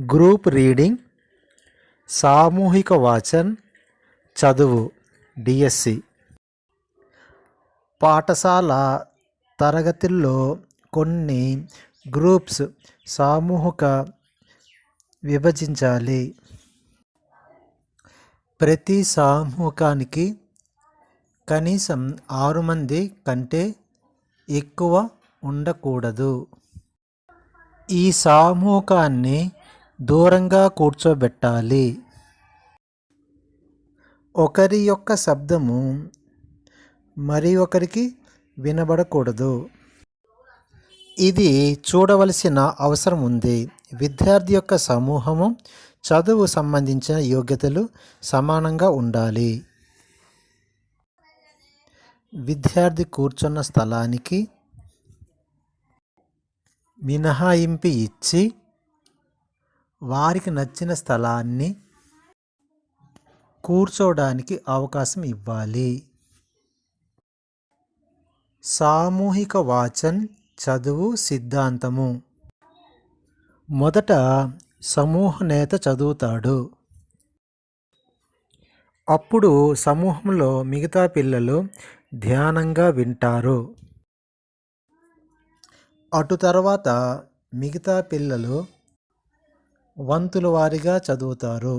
Group reading, సామూహిక వాచన్, చదువు DSC. పాఠశాల తరగతుల్లో కొన్ని గ్రూప్స్ సమూహక విభజించాలి. ప్రతి సమూహానికి కనీసం 6 మంది కంటే ఎక్కువ ఉండకూడదు. ఈ సమూహాన్ని దూరంగా కూర్చోబెట్టాలి. ఒకరి యొక్క శబ్దము మరి ఒకరికి వినబడకూడదు. ఇది చూడవలసిన అవసరం ఉంది. విద్యార్థి యొక్క సమూహము చదువు సంబంధించిన యోగ్యతలు సమానంగా ఉండాలి. విద్యార్థి కూర్చున్న స్థలానికి మినహాయింపు ఇచ్చి వారికి నచ్చిన స్థలాన్ని కూర్చోవడానికి అవకాశం ఇవ్వాలి. సామూహిక వాచన్, చదువు సిద్ధాంతము. మొదట సమూహ నేత చదువుతాడు. అప్పుడు సమూహంలో మిగతా పిల్లలు ధ్యానంగా వింటారు. అటు తర్వాత మిగతా పిల్లలు వంతుల వారీగా చదువుతారు.